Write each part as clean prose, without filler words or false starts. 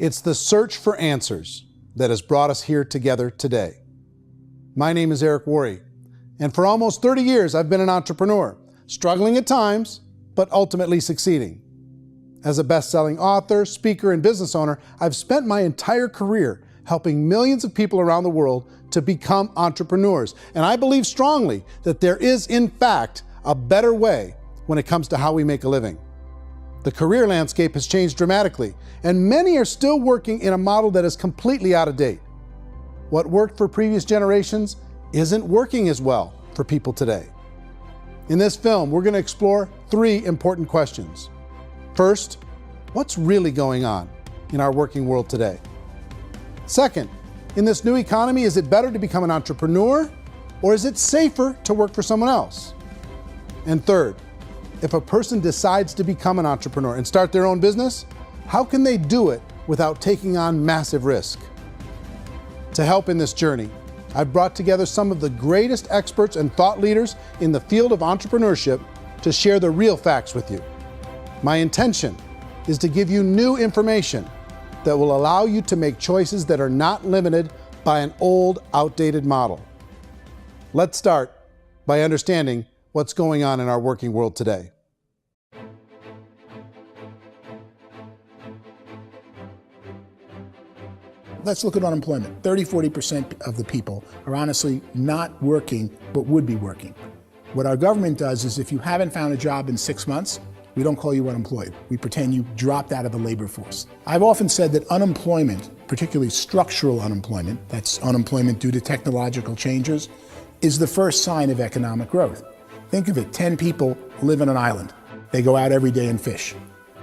It's the search for answers that has brought us here together today. My name is Eric Worre, and for almost 30 years I've been an entrepreneur, struggling at times, but ultimately succeeding. As a best-selling author, speaker, and business owner, I've spent my entire career helping millions of people around the world to become entrepreneurs. And I believe strongly that there is, in fact, a better way when it comes to how we make a living. The career landscape has changed dramatically, and many are still working in a model that is completely out of date. What worked for previous generations isn't working as well for people today. In this film, we're going to explore 3 important questions. First, what's really going on in our working world today? Second, in this new economy, is it better to become an entrepreneur, or is it safer to work for someone else? And third, if a person decides to become an entrepreneur and start their own business, how can they do it without taking on massive risk? To help in this journey, I've brought together some of the greatest experts and thought leaders in the field of entrepreneurship to share the real facts with you. My intention is to give you new information that will allow you to make choices that are not limited by an old, outdated model. Let's start by understanding what's going on in our working world today. Let's look at unemployment. 30–40% of the people are honestly not working, but would be working. What our government does is if you haven't found a job in 6 months, we don't call you unemployed. We pretend you dropped out of the labor force. I've often said that unemployment, particularly structural unemployment, that's unemployment due to technological changes, is the first sign of economic growth. Think of it, 10 people live on an island. They go out every day and fish.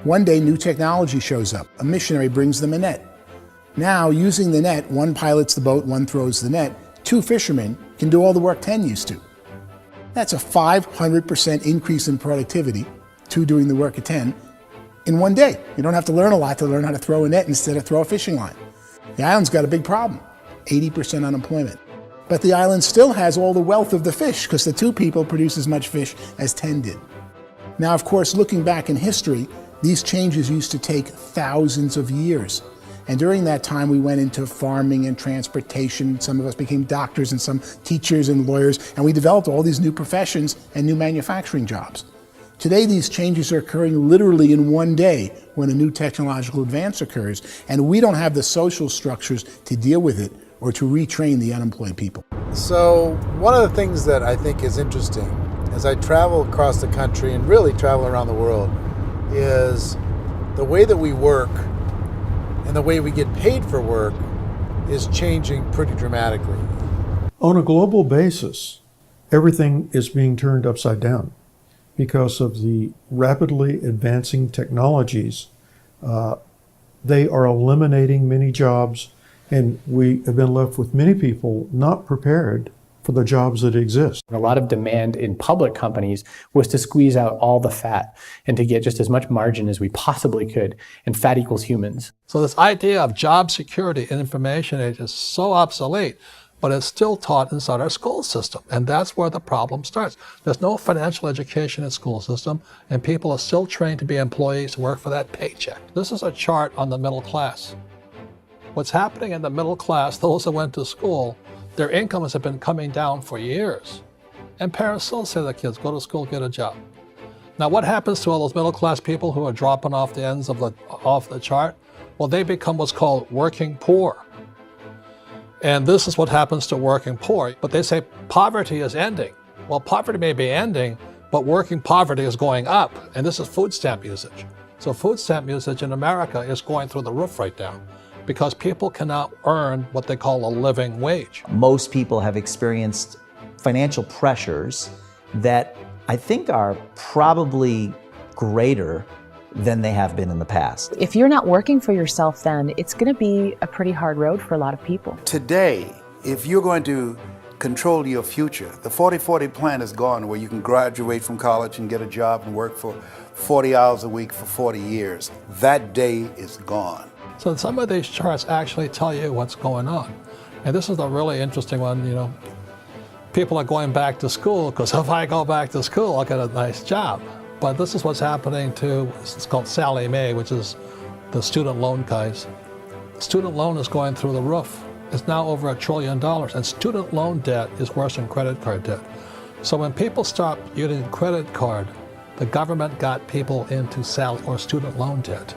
One day, new technology shows up. A missionary brings them a net. Now, using the net, one pilots the boat, one throws the net. 2 fishermen can do all the work 10 used to. That's a 500% increase in productivity, 2 doing the work of 10, in one day. You don't have to learn a lot to learn how to throw a net instead of throw a fishing line. The island's got a big problem, 80% unemployment. But the island still has all the wealth of the fish because the 2 people produce as much fish as 10 did. Now, of course, looking back in history, these changes used to take thousands of years. And during that time, we went into farming and transportation. Some of us became doctors and some teachers and lawyers, and we developed all these new professions and new manufacturing jobs. Today, these changes are occurring literally in one day when a new technological advance occurs, and we don't have the social structures to deal with it or to retrain the unemployed people. So one of the things that I think is interesting as I travel across the country and really travel around the world is the way that we work and the way we get paid for work is changing pretty dramatically. On a global basis, everything is being turned upside down because of the rapidly advancing technologies. They are eliminating many jobs, and we have been left with many people not prepared for the jobs that exist. A lot of demand in public companies was to squeeze out all the fat and to get just as much margin as we possibly could, and fat equals humans. So this idea of job security in information age is so obsolete, but it's still taught inside our school system, and that's where the problem starts. There's no financial education in school system, and people are still trained to be employees to work for that paycheck. This is a chart on the middle class. What's happening in the middle class, those that went to school, their incomes have been coming down for years. And parents still say to their kids, go to school, get a job. Now what happens to all those middle class people who are dropping off the ends of the chart? Well, they become what's called working poor. And this is what happens to working poor. But they say poverty is ending. Well, poverty may be ending, but working poverty is going up. And this is food stamp usage. So food stamp usage in America is going through the roof right now, because people cannot earn what they call a living wage. Most people have experienced financial pressures that I think are probably greater than they have been in the past. If you're not working for yourself, then it's going to be a pretty hard road for a lot of people. Today, if you're going to control your future, the 40-40 plan is gone, where you can graduate from college and get a job and work for 40 hours a week for 40 years. That day is gone. So some of these charts actually tell you what's going on. And this is a really interesting one, you know. People are going back to school because if I go back to school, I'll get a nice job. But this is what's happening to, it's called Sallie Mae, which is the student loan guys. Student loan is going through the roof. It's now over $1 trillion, and student loan debt is worse than credit card debt. So when people stopped using credit card, the government got people into student loan debt.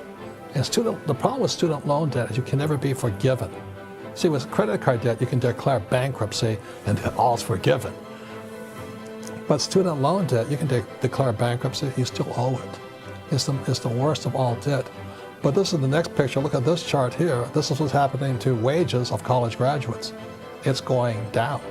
And the problem with student loan debt is you can never be forgiven. See, with credit card debt, you can declare bankruptcy and all's forgiven. But student loan debt, you can declare bankruptcy, you still owe it. It's the worst of all debt. But this is the next picture. Look at this chart here. This is what's happening to wages of college graduates. It's going down.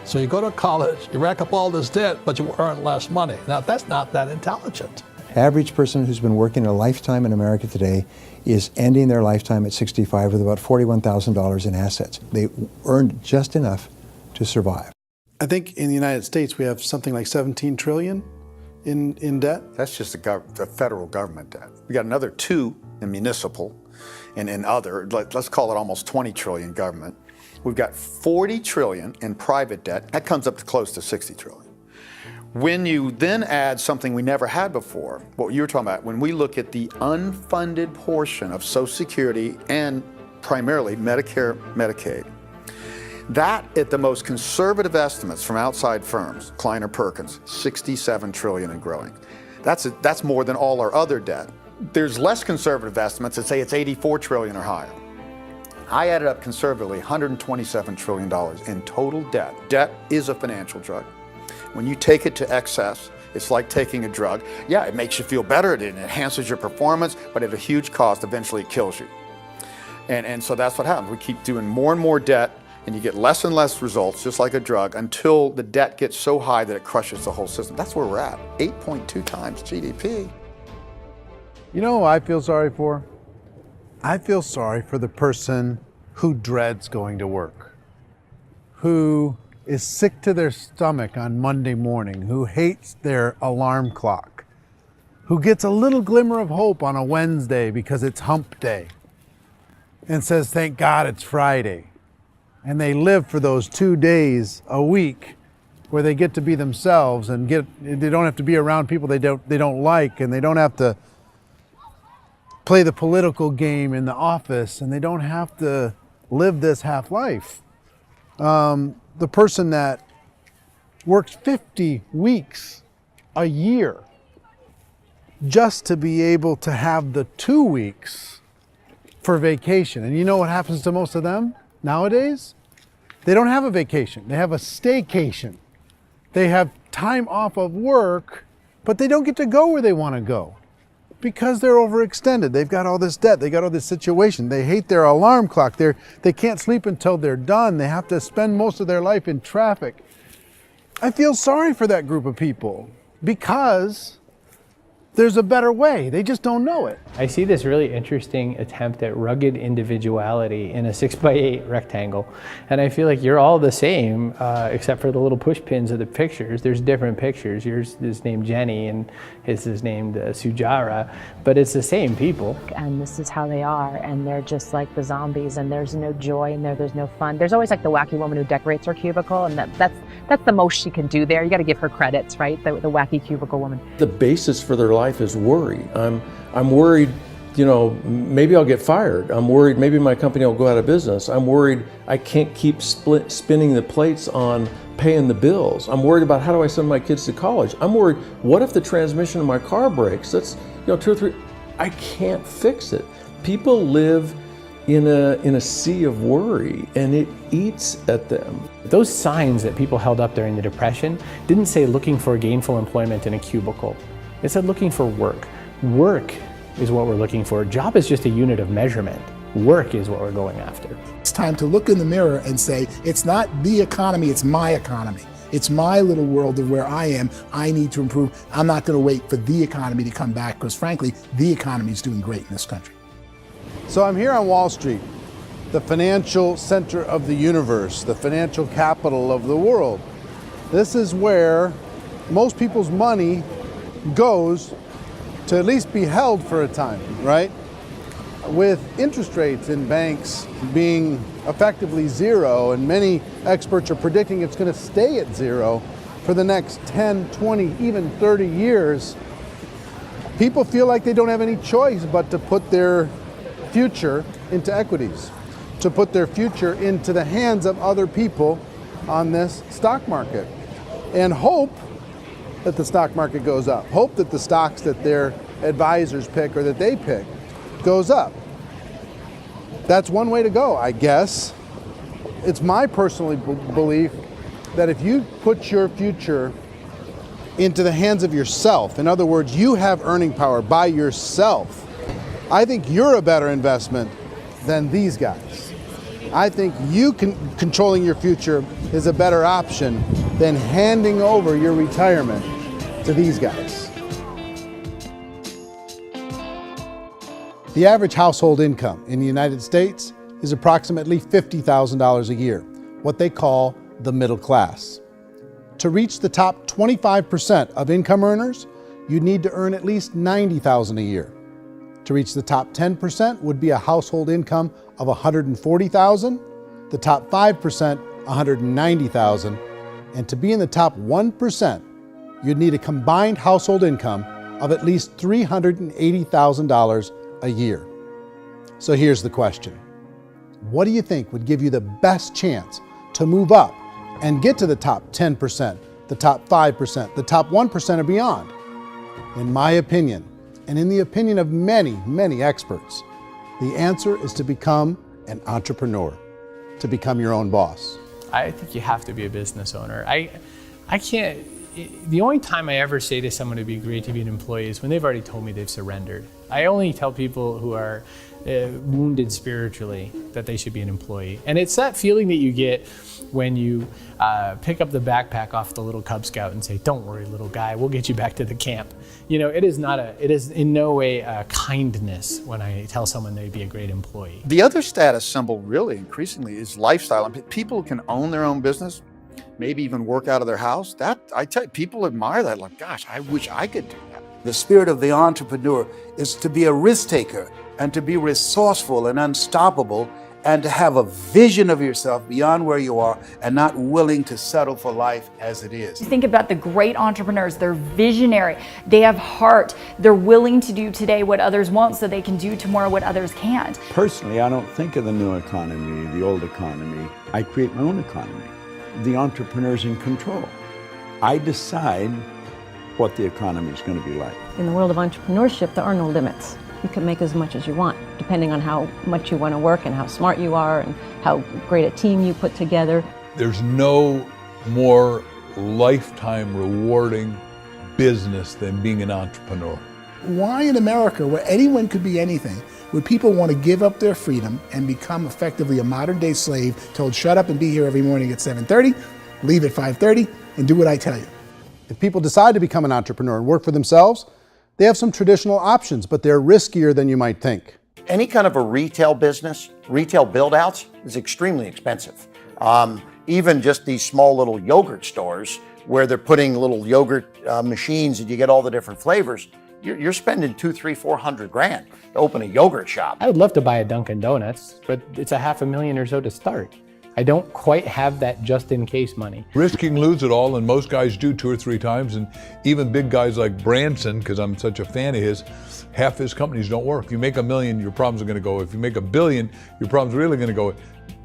So you go to college, you rack up all this debt, but you earn less money. Now, that's not that intelligent. Average person who's been working a lifetime in America today is ending their lifetime at 65 with about $41,000 in assets. They earned just enough to survive. I think in the United States we have something like 17 trillion in debt. That's just the federal government debt. We got another 2 in municipal and in other, let's call it almost 20 trillion government. We've got 40 trillion in private debt. That comes up to close to 60 trillion. When you then add something we never had before, what you were talking about, when we look at the unfunded portion of Social Security and primarily Medicare, Medicaid, that at the most conservative estimates from outside firms, Kleiner Perkins, 67 trillion and growing. That's more than all our other debt. There's less conservative estimates that say it's 84 trillion or higher. I added up conservatively $127 trillion in total debt. Debt is a financial drug. When you take it to excess, it's like taking a drug. Yeah, it makes you feel better, it enhances your performance, but at a huge cost, eventually it kills you. And so that's what happens. We keep doing more and more debt, and you get less and less results, just like a drug, until the debt gets so high that it crushes the whole system. That's where we're at, 8.2 times GDP. You know who I feel sorry for? I feel sorry for the person who dreads going to work, who is sick to their stomach on Monday morning, who hates their alarm clock, who gets a little glimmer of hope on a Wednesday because it's hump day and says, thank God it's Friday. And they live for those 2 days a week where they get to be themselves and they don't have to be around people they don't like, and they don't have to play the political game in the office, and they don't have to live this half life. The person that works 50 weeks a year just to be able to have the 2 weeks for vacation. And you know what happens to most of them nowadays? They don't have a vacation. They have a staycation. They have time off of work, but they don't get to go where they want to go because they're overextended. They've got all this debt. They got all this situation. They hate their alarm clock. They can't sleep until they're done. They have to spend most of their life in traffic. I feel sorry for that group of people because there's a better way. They just don't know it. I see this really interesting attempt at rugged individuality in a 6x8 rectangle. And I feel like you're all the same, except for the little push pins of the pictures. There's different pictures. Yours is named Jenny and his is named Sujara, but it's the same people. And this is how they are, and they're just like the zombies, and there's no joy in there, there's no fun. There's always like the wacky woman who decorates her cubicle, and that's the most she can do there. You got to give her credits, right? The wacky cubicle woman. The basis for their life is worry. I'm worried, you know, maybe I'll get fired. I'm worried maybe my company will go out of business. I'm worried I can't keep spinning the plates on paying the bills. I'm worried about how do I send my kids to college. I'm worried, what if the transmission of my car breaks? That's, you know, 2 or 3, I can't fix it. People live in a sea of worry, and it eats at them. Those signs that people held up during the Depression didn't say looking for gainful employment in a cubicle. It said looking for work. Work is what we're looking for. Job is just a unit of measurement. Work is what we're going after. It's time to look in the mirror and say, it's not the economy, it's my economy. It's my little world of where I am. I need to improve. I'm not going to wait for the economy to come back, because frankly, the economy is doing great in this country. So I'm here on Wall Street, the financial center of the universe, the financial capital of the world. This is where most people's money goes to at least be held for a time, right? With interest rates in banks being effectively zero, and many experts are predicting it's going to stay at zero for the next 10, 20, even 30 years, people feel like they don't have any choice but to put their future into equities, to put their future into the hands of other people on this stock market, and hope that the stock market goes up, hope that the stocks that their advisors pick or that they pick goes up. That's one way to go, I guess. It's my personal belief that if you put your future into the hands of yourself, in other words, you have earning power by yourself, I think you're a better investment than these guys. I think you controlling your future is a better option than handing over your retirement to these guys. The average household income in the United States is approximately $50,000 a year, what they call the middle class. To reach the top 25% of income earners, you'd need to earn at least $90,000 a year. To reach the top 10% would be a household income of $140,000, the top 5%, $190,000, and to be in the top 1%, you'd need a combined household income of at least $380,000 a year. So here's the question. What do you think would give you the best chance to move up and get to the top 10%, the top 5%, the top 1% or beyond? In my opinion, and in the opinion of many, many experts, the answer is to become an entrepreneur, to become your own boss. I think you have to be a business owner. I can't, the only time I ever say to someone it'd be great to be an employee is when they've already told me they've surrendered. I only tell people who are wounded spiritually that they should be an employee. And it's that feeling that you get when you pick up the backpack off the little Cub Scout and say, "Don't worry, little guy, we'll get you back to the camp." You know, it is in no way a kindness when I tell someone they'd be a great employee. The other status symbol really increasingly is lifestyle. I mean, people can own their own business, maybe even work out of their house. That, I tell you, people admire that. Like, gosh, I wish I could do that. The spirit of the entrepreneur is to be a risk taker and to be resourceful and unstoppable and to have a vision of yourself beyond where you are and not willing to settle for life as it is. Think about the great entrepreneurs. They're visionary. They have heart. They're willing to do today what others won't so they can do tomorrow what others can't. Personally, I don't think of the new economy, the old economy. I create my own economy. The entrepreneur's in control. I decide what the economy is going to be like. In the world of entrepreneurship, there are no limits. You can make as much as you want, depending on how much you want to work and how smart you are and how great a team you put together. There's no more lifetime rewarding business than being an entrepreneur. Why in America, where anyone could be anything, would people want to give up their freedom and become effectively a modern-day slave, told shut up and be here every morning at 7:30, leave at 5:30, and do what I tell you? If people decide to become an entrepreneur and work for themselves, they have some traditional options, but they're riskier than you might think. Any kind of a retail business, retail build-outs is extremely expensive. Even just these small little yogurt stores where they're putting little yogurt machines and you get all the different flavors, you're spending $200,000, $300,000, $400,000 to open a yogurt shop. I would love to buy a Dunkin' Donuts, but it's $500,000 or so to start. I don't quite have that just in case money. Risking lose it all, and most guys do 2 or 3 times, and even big guys like Branson, because I'm such a fan of his, half his companies don't work. If you make $1 million, your problems are going to go. If you make $1 billion, your problems are really going to go.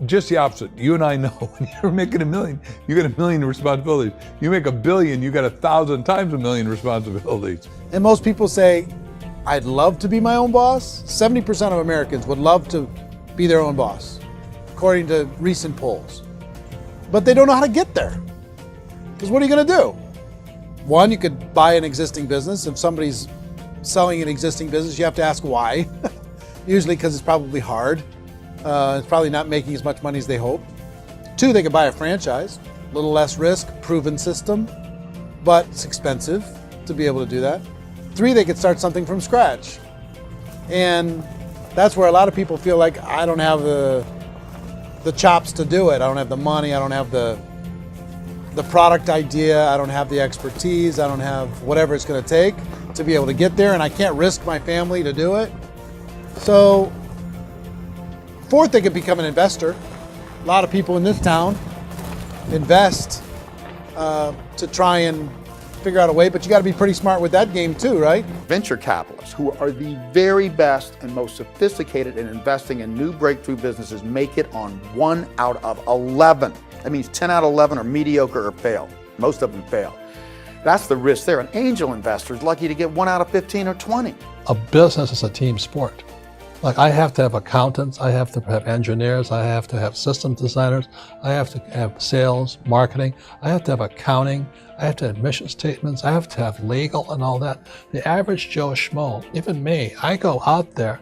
Just the opposite. You and I know when you're making $1 million, you get $1 million responsibilities. You make $1 billion, you got 1,000 times $1 million responsibilities. And most people say, I'd love to be my own boss. 70% of Americans would love to be their own boss, according to recent polls. But they don't know how to get there. Because what are you going to do? One, you could buy an existing business. If somebody's selling an existing business, you have to ask why. Usually because it's probably hard. It's probably not making as much money as they hope. 2, they could buy a franchise. A little less risk, proven system, but it's expensive to be able to do that. 3, they could start something from scratch. And that's where a lot of people feel like, I don't have the chops to do it. I don't have the money. I don't have the product idea. I don't have the expertise. I don't have whatever it's going to take to be able to get there, and I can't risk my family to do it. So 4th, they could become an investor. A lot of people in this town invest to try and figure out a way, but you got to be pretty smart with that game too, right? Venture capitalists, who are the very best and most sophisticated in investing in new breakthrough businesses, make it on 1 out of 11. That means 10 out of 11 are mediocre or fail. Most of them fail. That's the risk there. An angel investor is lucky to get 1 out of 15 or 20. A business is a team sport. Like, I have to have accountants, I have to have engineers, I have to have systems designers, I have to have sales, marketing, I have to have accounting, I have to have mission statements, I have to have legal and all that. The average Joe Schmo, even me, I go out there,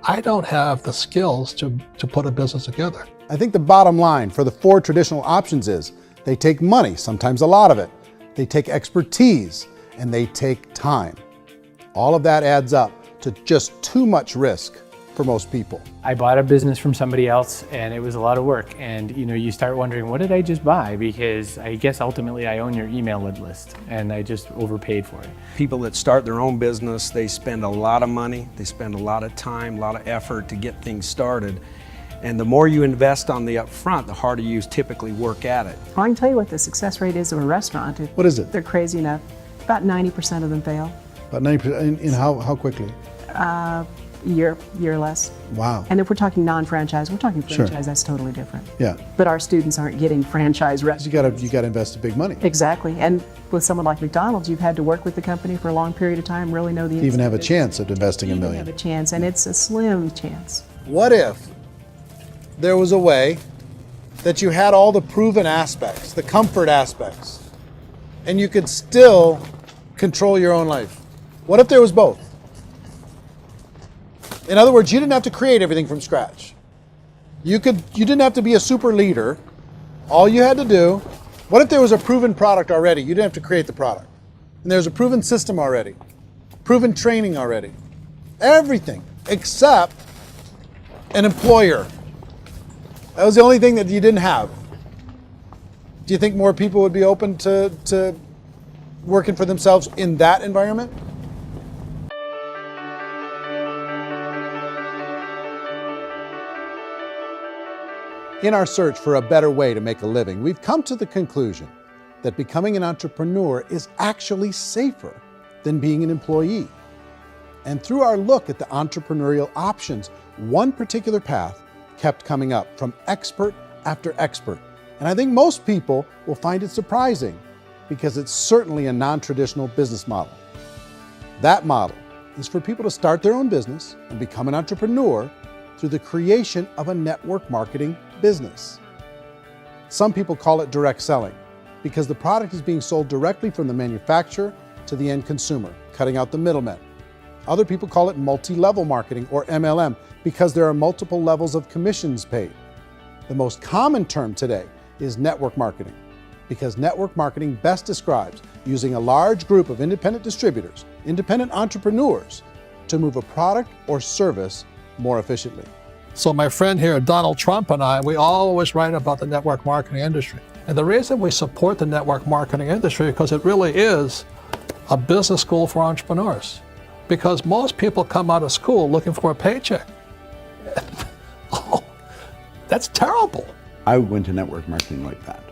I don't have the skills to put a business together. I think the bottom line for the 4 traditional options is they take money, sometimes a lot of it. They take expertise, and they take time. All of that adds up to just too much risk for most people. I bought a business from somebody else and it was a lot of work. And you start wondering, what did I just buy? Because I guess ultimately I own your email list and I just overpaid for it. People that start their own business, they spend a lot of money, they spend a lot of time, a lot of effort to get things started. And the more you invest on the upfront, the harder you typically work at it. I can tell you what the success rate is of a restaurant. What is it? They're crazy enough. About 90% of them fail. About 90%, in how quickly? Year or less. Wow. And if we're talking non-franchise, we're talking franchise, Sure. That's totally different. Yeah. But our students aren't getting franchise restaurants. You gotta invest big money. Exactly. And with someone like McDonald's, you've had to work with the company for a long period of time, really know the To even have a business. chance at investing $1 million. Have a chance, and it's a slim chance. What if there was a way that you had all the proven aspects, the comfort aspects, and you could still control your own life? What if there was both? In other words, you didn't have to create everything from scratch. You didn't have to be a super leader. All you had to do, what if there was a proven product already? You didn't have to create the product. And there's a proven system already, proven training already. Everything except an employer. That was the only thing that you didn't have. Do you think more people would be open to working for themselves in that environment? In our search for a better way to make a living, we've come to the conclusion that becoming an entrepreneur is actually safer than being an employee. And through our look at the entrepreneurial options, one particular path kept coming up from expert after expert. And I think most people will find it surprising because it's certainly a non-traditional business model. That model is for people to start their own business and become an entrepreneur through the creation of a network marketing business. Some people call it direct selling because the product is being sold directly from the manufacturer to the end consumer, cutting out the middlemen. Other people call it multi-level marketing, or MLM, because there are multiple levels of commissions paid. The most common term today is network marketing, because network marketing best describes using a large group of independent distributors, independent entrepreneurs, to move a product or service more efficiently. So my friend here, Donald Trump, and I, we always write about the network marketing industry. And the reason we support the network marketing industry is because it really is a business school for entrepreneurs. Because most people come out of school looking for a paycheck. Oh, that's terrible. I went to network marketing like that.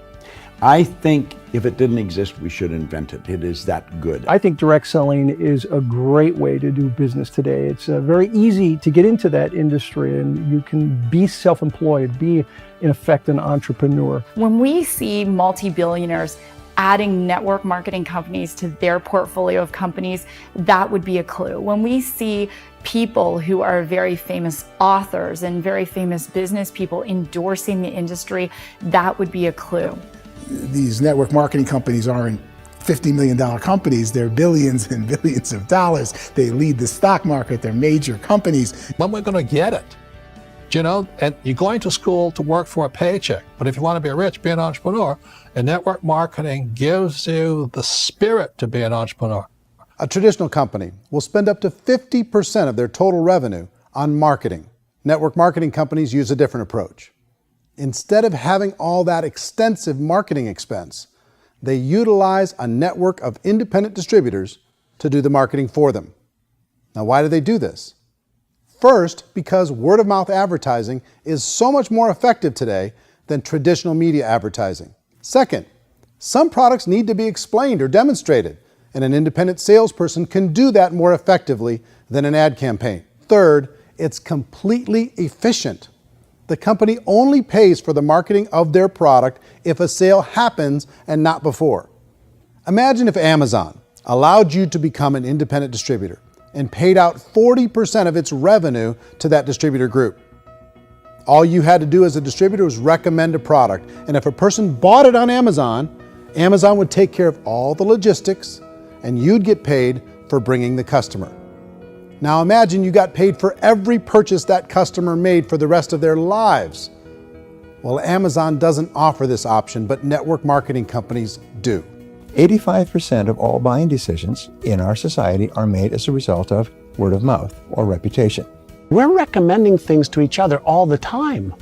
I think if it didn't exist, we should invent it. It is that good. I think direct selling is a great way to do business today. It's very easy to get into that industry, and you can be self-employed, be in effect an entrepreneur. When we see multi-billionaires adding network marketing companies to their portfolio of companies, that would be a clue. When we see people who are very famous authors and very famous business people endorsing the industry, that would be a clue. These network marketing companies aren't $50 million companies, they're billions and billions of dollars. They lead the stock market, they're major companies. When we're going to get it? You know, and you're going to school to work for a paycheck, but if you want to be rich, be an entrepreneur, and network marketing gives you the spirit to be an entrepreneur. A traditional company will spend up to 50% of their total revenue on marketing. Network marketing companies use a different approach. Instead of having all that extensive marketing expense, they utilize a network of independent distributors to do the marketing for them. Now, why do they do this? First, because word-of-mouth advertising is so much more effective today than traditional media advertising. Second, some products need to be explained or demonstrated and an independent salesperson can do that more effectively than an ad campaign. Third, it's completely efficient. The company only pays for the marketing of their product if a sale happens and not before. Imagine if Amazon allowed you to become an independent distributor and paid out 40% of its revenue to that distributor group. All you had to do as a distributor was recommend a product, and if a person bought it on Amazon, Amazon would take care of all the logistics and you'd get paid for bringing the customer. Now imagine you got paid for every purchase that customer made for the rest of their lives. Well, Amazon doesn't offer this option, but network marketing companies do. 85% of all buying decisions in our society are made as a result of word of mouth or reputation. We're recommending things to each other all the time.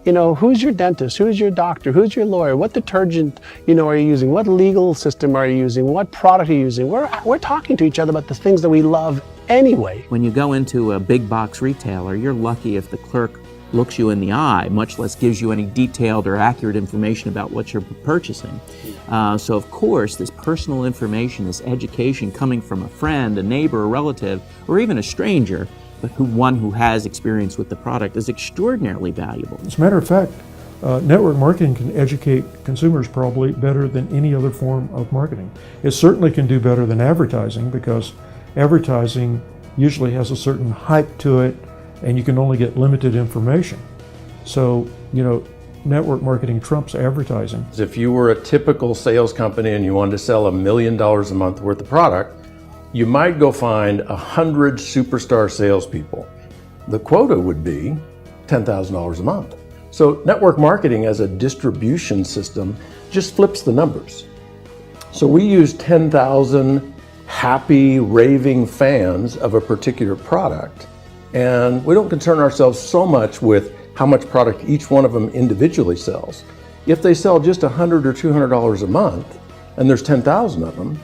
You know, who's your dentist? Who's your doctor? Who's your lawyer? What detergent, are you using? What legal system are you using? What product are you using? We're talking to each other about the things that we love anyway. When you go into a big box retailer, you're lucky if the clerk looks you in the eye, much less gives you any detailed or accurate information about what you're purchasing. So of course, this personal information, this education coming from a friend, a neighbor, a relative, or even a stranger, but one who has experience with the product is extraordinarily valuable. As a matter of fact, network marketing can educate consumers probably better than any other form of marketing. It certainly can do better than advertising, because advertising usually has a certain hype to it and you can only get limited information. So, network marketing trumps advertising. If you were a typical sales company and you wanted to sell $1 million a month worth of product, you might go find 100 superstar salespeople. The quota would be $10,000 a month. So network marketing as a distribution system just flips the numbers. So we use 10,000 happy, raving fans of a particular product, and we don't concern ourselves so much with how much product each one of them individually sells. If they sell just $100 or $200 a month, and there's 10,000 of them,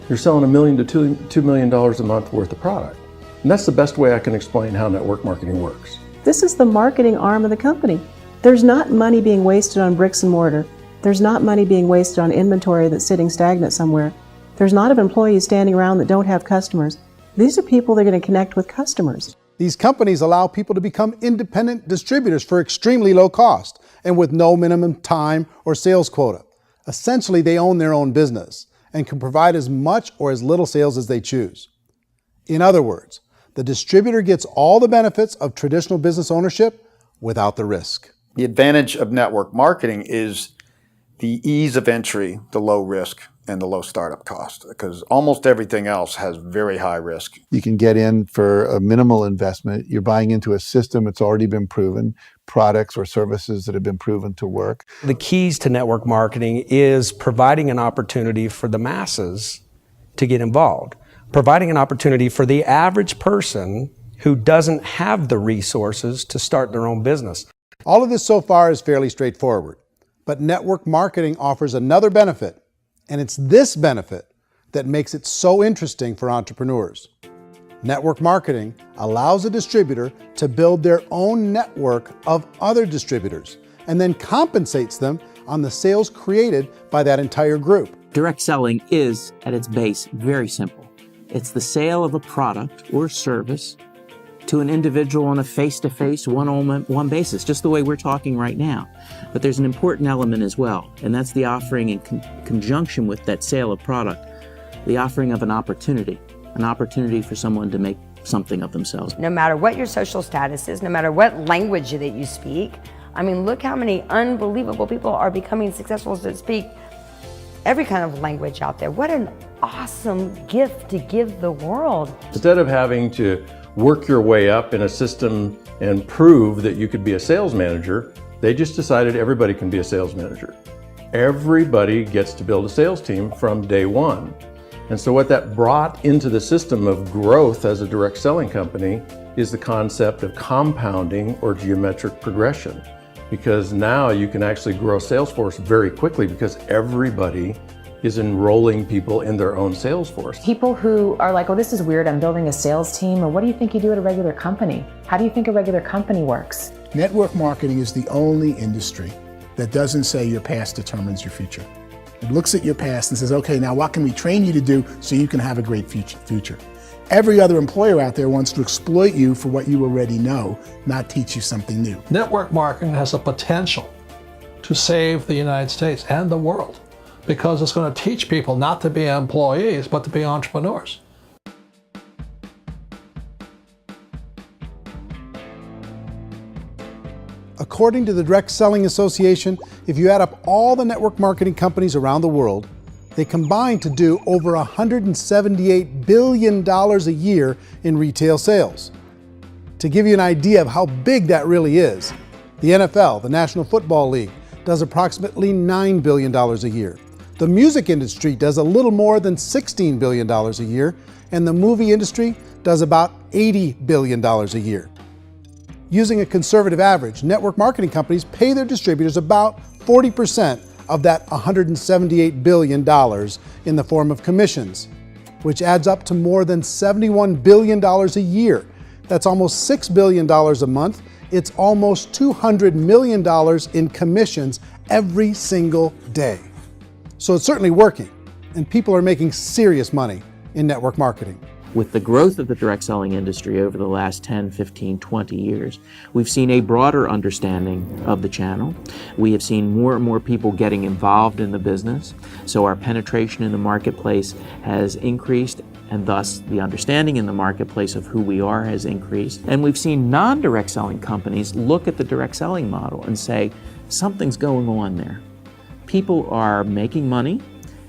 you're selling $1 million to $2 million a month worth of product. And that's the best way I can explain how network marketing works. This is the marketing arm of the company. There's not money being wasted on bricks and mortar. There's not money being wasted on inventory that's sitting stagnant somewhere. There's not of employees standing around that don't have customers. These are people that are going to connect with customers. These companies allow people to become independent distributors for extremely low cost and with no minimum time or sales quota. Essentially, they own their own business and can provide as much or as little sales as they choose. In other words, the distributor gets all the benefits of traditional business ownership without the risk. The advantage of network marketing is the ease of entry, the low risk, and the low startup cost, because almost everything else has very high risk. You can get in for a minimal investment. You're buying into a system that's already been proven, products or services that have been proven to work. The keys to network marketing is providing an opportunity for the masses to get involved, providing an opportunity for the average person who doesn't have the resources to start their own business. All of this so far is fairly straightforward, but network marketing offers another benefit, and it's this benefit that makes it so interesting for entrepreneurs. Network marketing allows a distributor to build their own network of other distributors and then compensates them on the sales created by that entire group. Direct selling is, at its base, very simple. It's the sale of a product or service to an individual on a face-to-face, one-on-one basis, just the way we're talking right now. But there's an important element as well, and that's the offering in conjunction with that sale of product, the offering of an opportunity for someone to make something of themselves. No matter what your social status is, no matter what language that you speak, I mean, look how many unbelievable people are becoming successful to speak every kind of language out there. What an awesome gift to give the world. Instead of having to work your way up in a system and prove that you could be a sales manager, they just decided everybody can be a sales manager. Everybody gets to build a sales team from day one. And so what that brought into the system of growth as a direct selling company is the concept of compounding or geometric progression. Because now you can actually grow a sales force very quickly because everybody is enrolling people in their own sales force. People who are like, oh, this is weird, I'm building a sales team, or what do you think you do at a regular company? How do you think a regular company works? Network marketing is the only industry that doesn't say your past determines your future. It looks at your past and says, okay, now what can we train you to do so you can have a great future? Every other employer out there wants to exploit you for what you already know, not teach you something new. Network marketing has the potential to save the United States and the world because it's going to teach people not to be employees, but to be entrepreneurs. According to the Direct Selling Association, if you add up all the network marketing companies around the world, they combine to do over $178 billion a year in retail sales. To give you an idea of how big that really is, the NFL, the National Football League, does approximately $9 billion a year. The music industry does a little more than $16 billion a year, and the movie industry does about $80 billion a year. Using a conservative average, network marketing companies pay their distributors about 40% of that $178 billion in the form of commissions, which adds up to more than $71 billion a year. That's almost $6 billion a month. It's almost $200 million in commissions every single day. So it's certainly working, and people are making serious money in network marketing. With the growth of the direct selling industry over the last 10, 15, 20 years, we've seen a broader understanding of the channel. We have seen more and more people getting involved in the business, so our penetration in the marketplace has increased, and thus the understanding in the marketplace of who we are has increased. And we've seen non-direct selling companies look at the direct selling model and say, something's going on there. People are making money,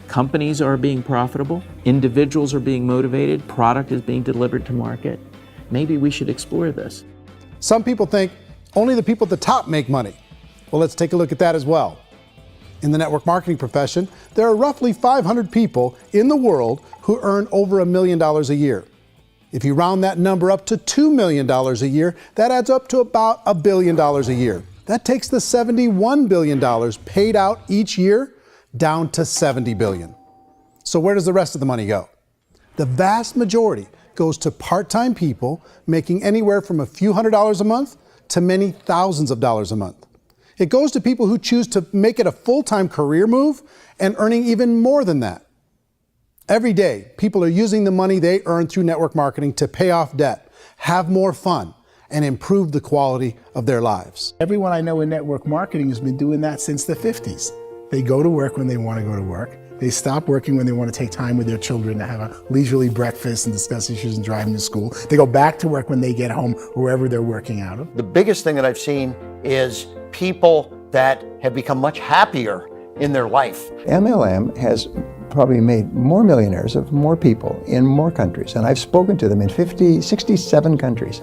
companies are being profitable, individuals are being motivated, product is being delivered to market. Maybe we should explore this. Some people think only the people at the top make money. Well, let's take a look at that as well. In the network marketing profession, there are roughly 500 people in the world who earn over $1 million a year. If you round that number up to $2 million a year, that adds up to about $1 billion a year. That takes the $71 billion paid out each year down to $70 billion. So where does the rest of the money go? The vast majority goes to part-time people making anywhere from a few $100s a month to many thousands of dollars a month. It goes to people who choose to make it a full-time career move and earning even more than that. Every day, people are using the money they earn through network marketing to pay off debt, have more fun, and improve the quality of their lives. Everyone I know in network marketing has been doing that since the 50s. They go to work when they want to go to work. They stop working when they want to take time with their children to have a leisurely breakfast and discuss issues and drive them to school. They go back to work when they get home, wherever they're working out of. The biggest thing that I've seen is people that have become much happier in their life. MLM has probably made more millionaires of more people in more countries, and I've spoken to them in 67 countries,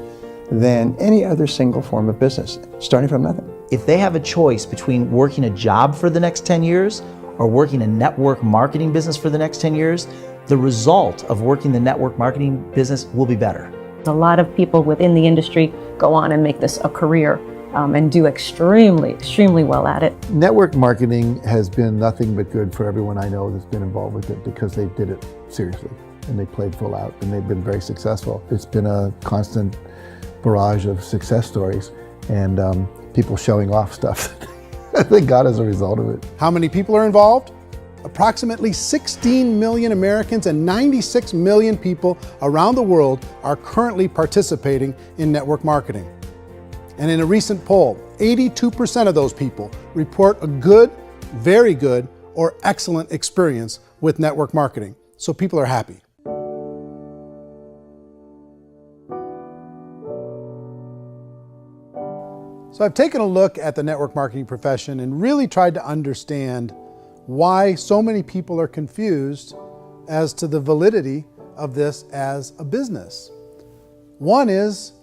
than any other single form of business, starting from nothing. If they have a choice between working a job for the next 10 years or working a network marketing business for the next 10 years, the result of working the network marketing business will be better. A lot of people within the industry go on and make this a career and do extremely well at it. Network marketing has been nothing but good for everyone I know that's been involved with it because they did it seriously and they played full out and they've been very successful. It's been a constant barrage of success stories and people showing off stuff that they got as a result of it. How many people are involved? Approximately 16 million Americans and 96 million people around the world are currently participating in network marketing. And in a recent poll, 82% of those people report a good, very good, or excellent experience with network marketing. So people are happy. So I've taken a look at the network marketing profession and really tried to understand why so many people are confused as to the validity of this as a business. One is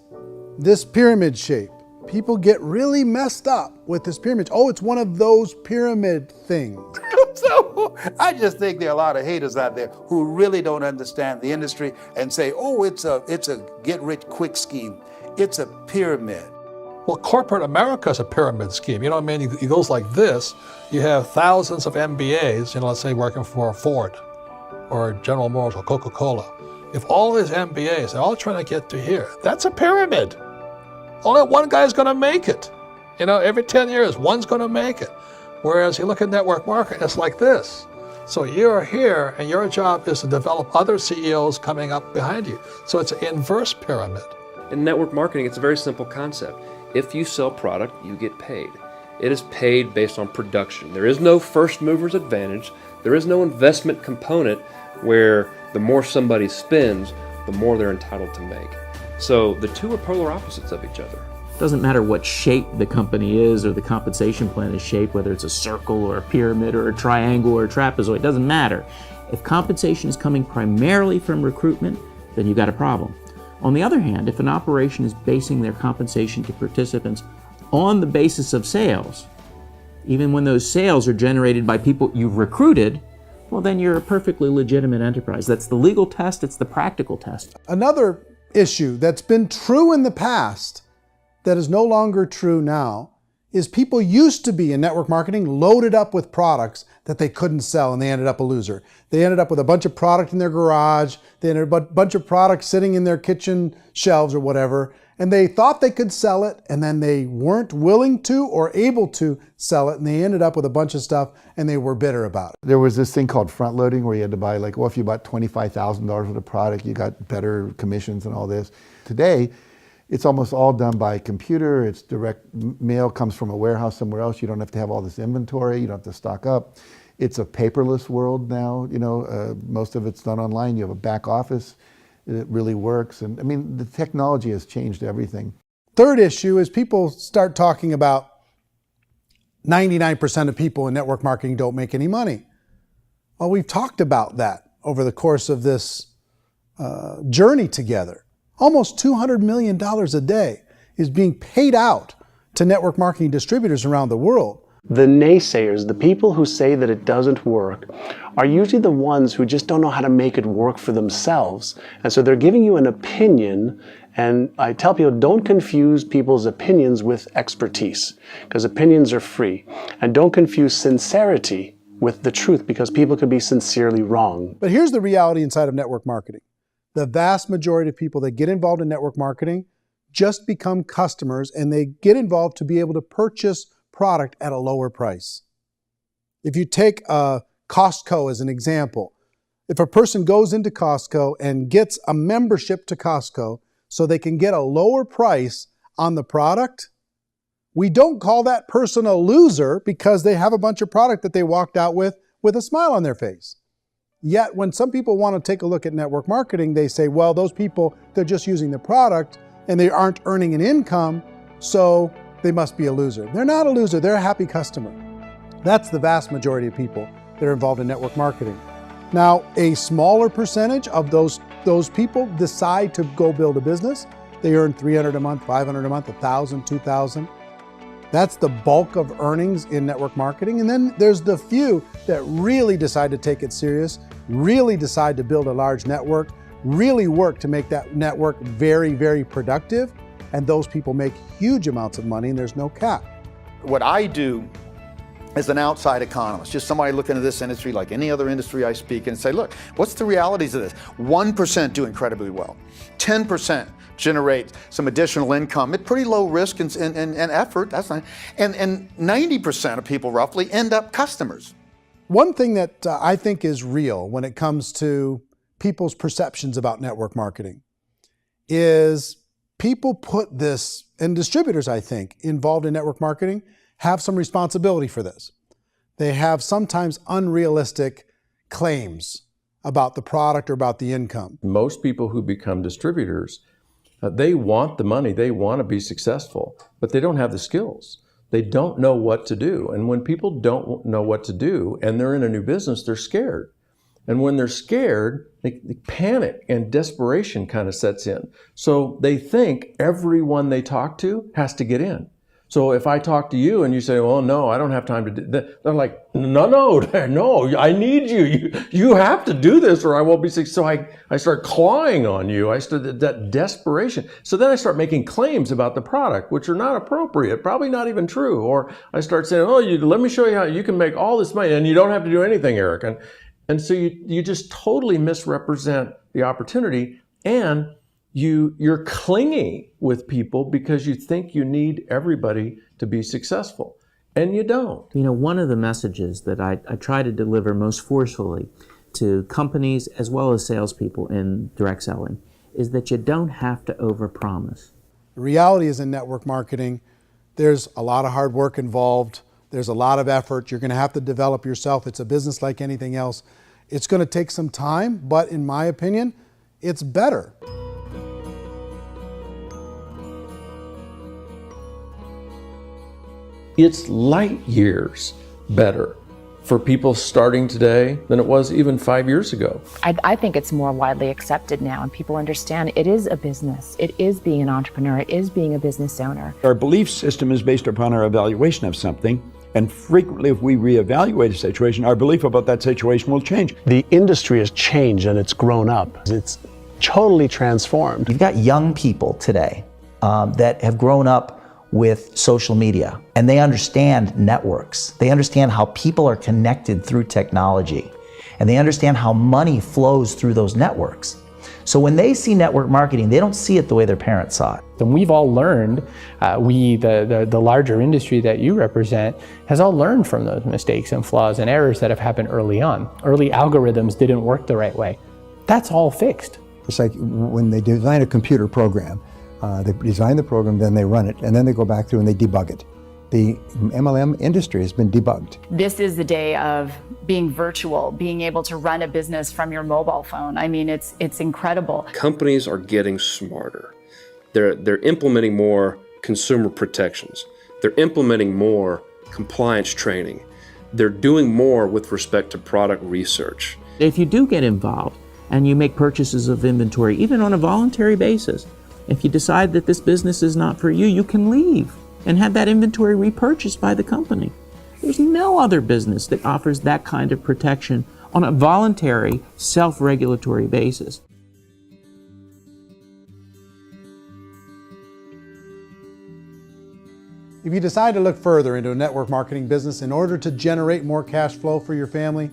this pyramid shape. People get really messed up with this pyramid. Oh, it's one of those pyramid things. So I just think there are a lot of haters out there who really don't understand the industry and say, oh, it's a get-rich-quick scheme. It's a pyramid. Well, corporate America is a pyramid scheme. You know what I mean? It goes like this. You have thousands of MBAs, let's say working for Ford or General Motors or Coca-Cola. If all these MBAs are all trying to get to here, that's a pyramid. Only one guy's going to make it. Every 10 years, one's going to make it. Whereas you look at network marketing, it's like this. So you're here, and your job is to develop other CEOs coming up behind you. So it's an inverse pyramid. In network marketing, it's a very simple concept. If you sell product, you get paid. It is paid based on production. There is no first mover's advantage. There is no investment component where the more somebody spends, the more they're entitled to make. So the two are polar opposites of each other. Doesn't matter what shape the company is or the compensation plan is shaped, whether it's a circle or a pyramid or a triangle or a trapezoid, it doesn't matter. If compensation is coming primarily from recruitment, then you've got a problem. On the other hand, if an operation is basing their compensation to participants on the basis of sales, even when those sales are generated by people you've recruited, well, then you're a perfectly legitimate enterprise. That's the legal test, it's the practical test. Another issue that's been true in the past that is no longer true now is people used to be in network marketing loaded up with products that they couldn't sell, and they ended up a loser. They ended up with a bunch of product in their garage, they ended up with a bunch of products sitting in their kitchen shelves or whatever, and they thought they could sell it, and then they weren't willing to or able to sell it, and they ended up with a bunch of stuff, and they were bitter about it. There was this thing called front loading where you had to buy, like, well, if you bought $25,000 worth of product, you got better commissions and all this. Today, it's almost all done by computer. It's direct mail, comes from a warehouse somewhere else. You don't have to have all this inventory. You don't have to stock up. It's a paperless world now. You know, most of it's done online. You have a back office. It really works. And I mean, the technology has changed everything. Third issue is people start talking about 99% of people in network marketing don't make any money. Well, we've talked about that over the course of this journey together. Almost $200 million a day is being paid out to network marketing distributors around the world. The naysayers, the people who say that it doesn't work, are usually the ones who just don't know how to make it work for themselves. And so they're giving you an opinion, and I tell people, don't confuse people's opinions with expertise, because opinions are free. And don't confuse sincerity with the truth, because people could be sincerely wrong. But here's the reality inside of network marketing. The vast majority of people that get involved in network marketing just become customers, and they get involved to be able to purchase product at a lower price. If you take Costco as an example, if a person goes into Costco and gets a membership to Costco so they can get a lower price on the product, we don't call that person a loser because they have a bunch of product that they walked out with a smile on their face. Yet when some people want to take a look at network marketing, they say, well, those people, they're just using the product and they aren't earning an income, so they must be a loser. They're not a loser, they're a happy customer. That's the vast majority of people that are involved in network marketing. Now, a smaller percentage of those people decide to go build a business. They earn $300 a month, $500 a month, $1,000, $2,000. That's the bulk of earnings in network marketing. And then there's the few that really decide to take it serious, really decide to build a large network, really work to make that network very, very productive. And those people make huge amounts of money, and there's no cap. What I do as an outside economist, just somebody looking at this industry like any other industry I speak in, and say, look, what's the realities of this? 1% do incredibly well. 10% generate some additional income at pretty low risk and effort, that's not, and 90% of people roughly end up customers. One thing that I think is real when it comes to people's perceptions about network marketing is people put this, and distributors, I think, involved in network marketing have some responsibility for this. They have sometimes unrealistic claims about the product or about the income. Most people who become distributors, they want the money, they want to be successful, but they don't have the skills. They don't know what to do. And when people don't know what to do and they're in a new business, they're scared. And when they're scared, they panic and desperation kind of sets in. So they think everyone they talk to has to get in. So if I talk to you and you say, well, no, I don't have time to do that, they're like, no, I need you. You have to do this or I won't be successful. So I start clawing on you. I start that desperation. So then I start making claims about the product, which are not appropriate, probably not even true. Or I start saying, oh, let me show you how you can make all this money and you don't have to do anything, Eric. And so you just totally misrepresent the opportunity, and you're clingy with people because you think you need everybody to be successful. and you don't. You know, one of the messages that I try to deliver most forcefully to companies as well as salespeople in direct selling is that you don't have to overpromise. The reality is in network marketing, there's a lot of hard work involved. There's a lot of effort. You're going to have to develop yourself. It's a business like anything else. It's going to take some time, but in my opinion, it's better. It's light years better for people starting today than it was even 5 years ago. I think it's more widely accepted now, and people understand it is a business. It is being an entrepreneur. It is being a business owner. Our belief system is based upon our evaluation of something, and frequently if we reevaluate a situation, our belief about that situation will change. The industry has changed and it's grown up. It's totally transformed. You've got young people today that have grown up with social media, and they understand networks. They understand how people are connected through technology, and they understand how money flows through those networks. So when they see network marketing, they don't see it the way their parents saw it. And we've all learned, the larger industry that you represent, has all learned from those mistakes and flaws and errors that have happened early on. Early algorithms didn't work the right way. That's all fixed. It's like when they design a computer program, they design the program, then they run it, and then they go back through and they debug it. The MLM industry has been debugged. This is the day of being virtual, being able to run a business from your mobile phone. I mean, it's incredible. Companies are getting smarter. They're implementing more consumer protections. They're implementing more compliance training. They're doing more with respect to product research. If you do get involved and you make purchases of inventory, even on a voluntary basis, if you decide that this business is not for you, you can leave and have that inventory repurchased by the company. There's no other business that offers that kind of protection on a voluntary, self-regulatory basis. If you decide to look further into a network marketing business in order to generate more cash flow for your family,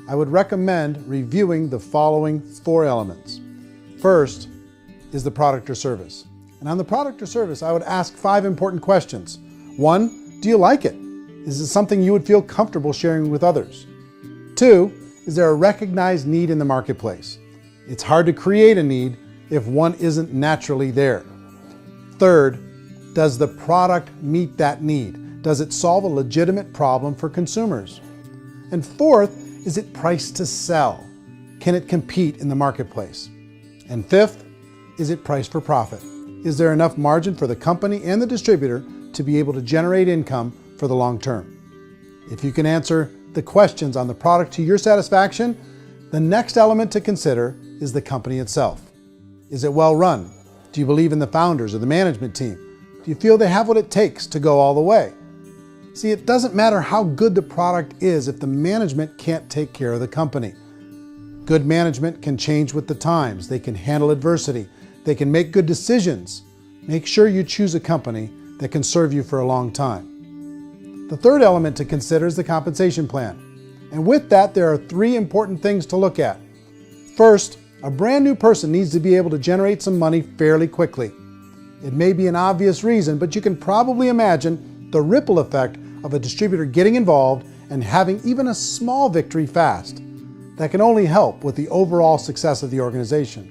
I would recommend reviewing the following 4 elements. First is the product or service. And on the product or service, I would ask 5 important questions. 1, do you like it? Is it something you would feel comfortable sharing with others? 2, is there a recognized need in the marketplace? It's hard to create a need if one isn't naturally there. 3rd, does the product meet that need? Does it solve a legitimate problem for consumers? And 4th, is it priced to sell? Can it compete in the marketplace? And 5th, is it priced for profit? Is there enough margin for the company and the distributor to be able to generate income for the long term? If you can answer the questions on the product to your satisfaction, the next element to consider is the company itself. Is it well run? Do you believe in the founders or the management team? Do you feel they have what it takes to go all the way? See, it doesn't matter how good the product is if the management can't take care of the company. Good management can change with the times. They can handle adversity. They can make good decisions. Make sure you choose a company that can serve you for a long time. The third element to consider is the compensation plan. And with that, there are 3 important things to look at. First, a brand new person needs to be able to generate some money fairly quickly. It may be an obvious reason, but you can probably imagine the ripple effect of a distributor getting involved and having even a small victory fast. That can only help with the overall success of the organization.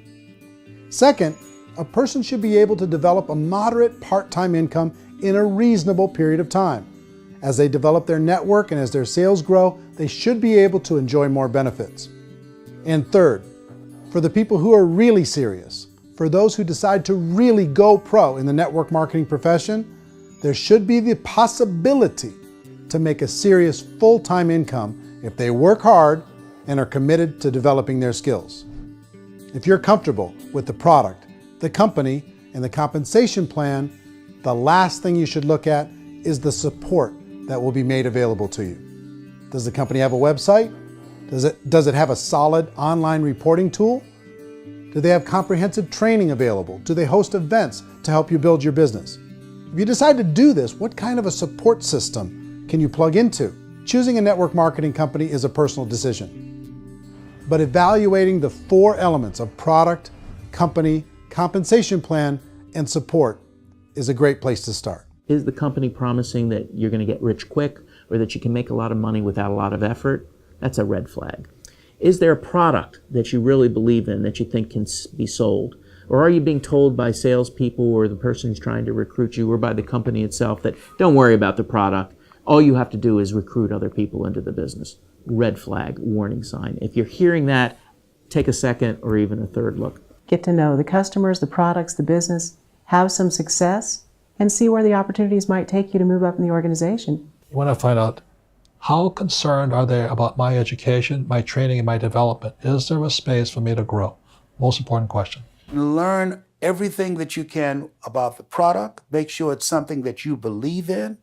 Second, a person should be able to develop a moderate part-time income in a reasonable period of time. As they develop their network and as their sales grow, they should be able to enjoy more benefits. And third, for the people who are really serious, for those who decide to really go pro in the network marketing profession, there should be the possibility to make a serious full-time income if they work hard and are committed to developing their skills. If you're comfortable with the product, the company, and the compensation plan, the last thing you should look at is the support that will be made available to you. Does the company have a website? Does it have a solid online reporting tool? Do they have comprehensive training available? Do they host events to help you build your business? If you decide to do this, what kind of a support system can you plug into? Choosing a network marketing company is a personal decision. But evaluating the 4 elements of product, company, compensation plan, and support is a great place to start. Is the company promising that you're going to get rich quick or that you can make a lot of money without a lot of effort? That's a red flag. Is there a product that you really believe in that you think can be sold? Or are you being told by salespeople or the person who's trying to recruit you or by the company itself that don't worry about the product, all you have to do is recruit other people into the business? Red flag, warning sign. If you're hearing that, take a second or even a third look. Get to know the customers, the products, the business, have some success, and see where the opportunities might take you to move up in the organization. You want to find out, how concerned are they about my education, my training, and my development? Is there a space for me to grow? Most important question. Learn everything that you can about the product. Make sure it's something that you believe in,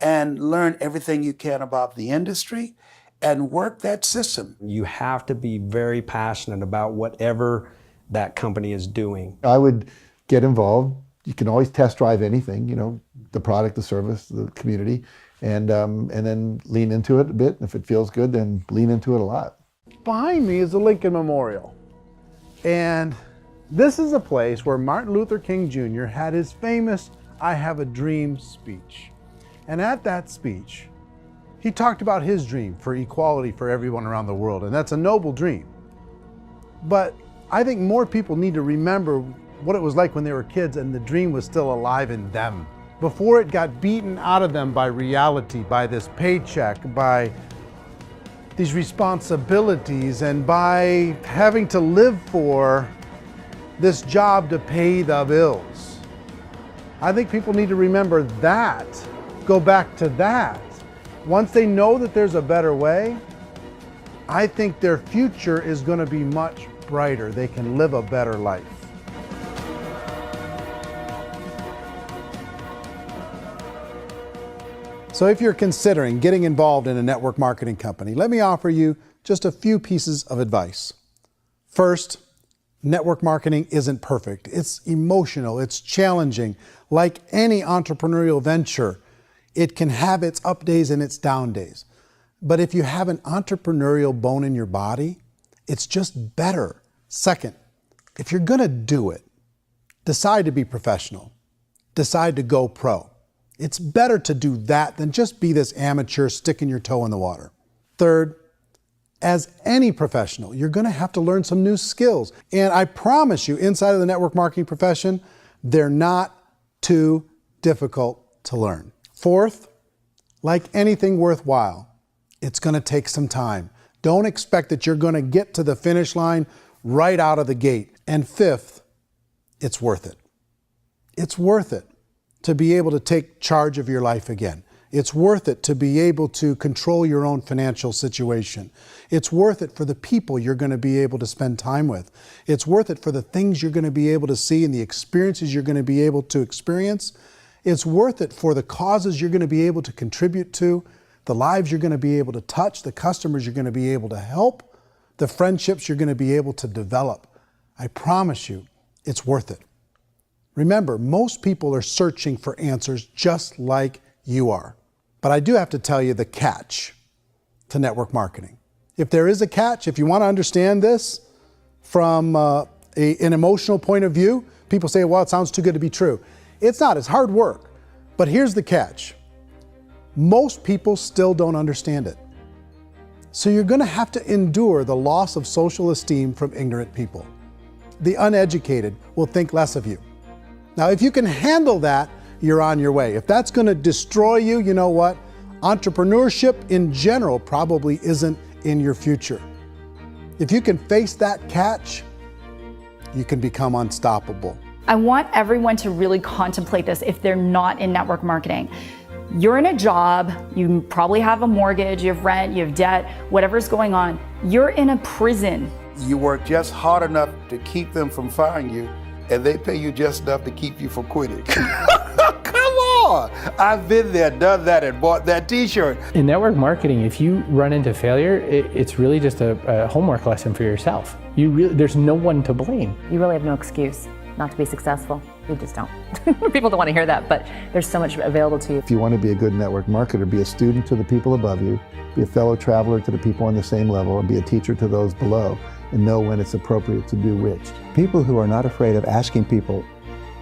and learn everything you can about the industry and work that system. You have to be very passionate about whatever that company is doing. I would get involved. You can always test drive anything, the product, the service, the community, and then lean into it a bit. If it feels good, then lean into it a lot. Behind me is the Lincoln Memorial. And this is a place where Martin Luther King Jr. had his famous "I Have a Dream" speech. And at that speech, he talked about his dream for equality for everyone around the world, and that's a noble dream. But I think more people need to remember what it was like when they were kids and the dream was still alive in them, before it got beaten out of them by reality, by this paycheck, by these responsibilities, and by having to live for this job to pay the bills. I think people need to remember that, go back to that. Once they know that there's a better way, I think their future is going to be much brighter. They can live a better life. So if you're considering getting involved in a network marketing company, let me offer you just a few pieces of advice. First, network marketing isn't perfect. It's emotional, it's challenging. Like any entrepreneurial venture, it can have its up days and its down days. But if you have an entrepreneurial bone in your body, it's just better. Second, if you're gonna do it, decide to be professional. Decide to go pro. It's better to do that than just be this amateur sticking your toe in the water. Third, as any professional, you're gonna have to learn some new skills. And I promise you, inside of the network marketing profession, they're not too difficult to learn. Fourth, like anything worthwhile, it's gonna take some time. Don't expect that you're gonna get to the finish line right out of the gate. And fifth, it's worth it. It's worth it to be able to take charge of your life again. It's worth it to be able to control your own financial situation. It's worth it for the people you're going to be able to spend time with. It's worth it for the things you're going to be able to see and the experiences you're going to be able to experience. It's worth it for the causes you're going to be able to contribute to, the lives you're going to be able to touch, the customers you're going to be able to help, the friendships you're going to be able to develop. I promise you, it's worth it. Remember, most people are searching for answers just like you are. But I do have to tell you the catch to network marketing. If there is a catch, if you want to understand this from an emotional point of view, people say, well, it sounds too good to be true. It's not, it's hard work. But here's the catch. Most people still don't understand it. So you're going to have to endure the loss of social esteem from ignorant people. The uneducated will think less of you. Now, if you can handle that, you're on your way. If that's going to destroy you, you know what? Entrepreneurship in general probably isn't in your future. If you can face that catch, you can become unstoppable. I want everyone to really contemplate this if they're not in network marketing. You're in a job, you probably have a mortgage, you have rent, you have debt, whatever's going on. You're in a prison. You work just hard enough to keep them from firing you, and they pay you just enough to keep you from quitting. Come on! I've been there, done that, and bought that t-shirt. In network marketing, if you run into failure, it's really just a homework lesson for yourself. There's no one to blame. You really have no excuse not to be successful. You just don't. People don't want to hear that, but there's so much available to you. If you want to be a good network marketer, be a student to the people above you, be a fellow traveler to the people on the same level, and be a teacher to those below, and know when it's appropriate to do which. People who are not afraid of asking people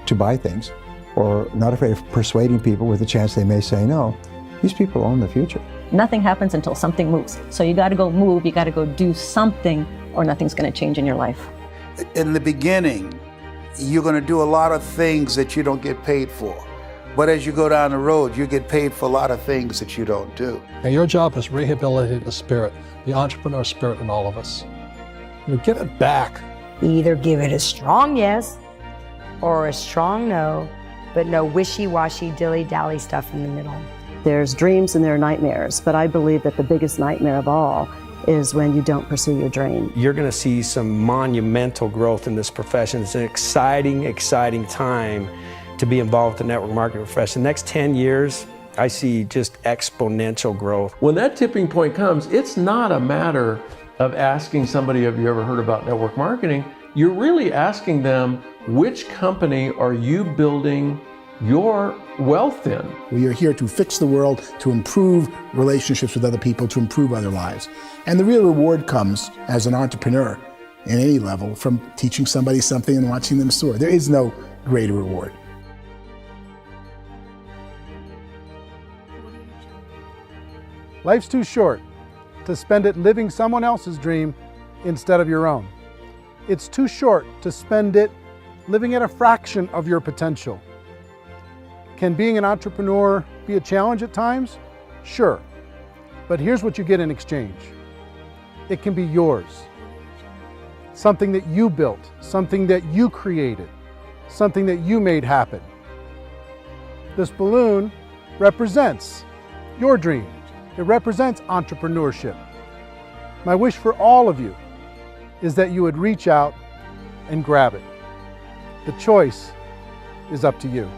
to buy things or not afraid of persuading people with a chance they may say no. These people own the future. Nothing happens until something moves. So you got to go move, you got to go do something, or nothing's going to change in your life. In the beginning, you're going to do a lot of things that you don't get paid for. But as you go down the road, you get paid for a lot of things that you don't do. And your job is rehabilitate the spirit, the entrepreneur spirit in all of us. You get it back. Either give it a strong yes or a strong no, but no wishy-washy, dilly-dally stuff in the middle. There's dreams and there are nightmares, but I believe that the biggest nightmare of all is when you don't pursue your dream. You're going to see some monumental growth in this profession. It's an exciting, exciting time to be involved with the network marketing profession. The next 10 years, I see just exponential growth. When that tipping point comes, it's not a matter of asking somebody, have you ever heard about network marketing? You're really asking them, which company are you building your wealth in? We are here to fix the world, to improve relationships with other people, to improve other lives. And the real reward comes as an entrepreneur in any level from teaching somebody something and watching them soar. There is no greater reward. Life's too short to spend it living someone else's dream instead of your own. It's too short to spend it living at a fraction of your potential. Can being an entrepreneur be a challenge at times? Sure. But here's what you get in exchange. It can be yours. Something that you built, something that you created, something that you made happen. This balloon represents your dream. It represents entrepreneurship. My wish for all of you is that you would reach out and grab it. The choice is up to you.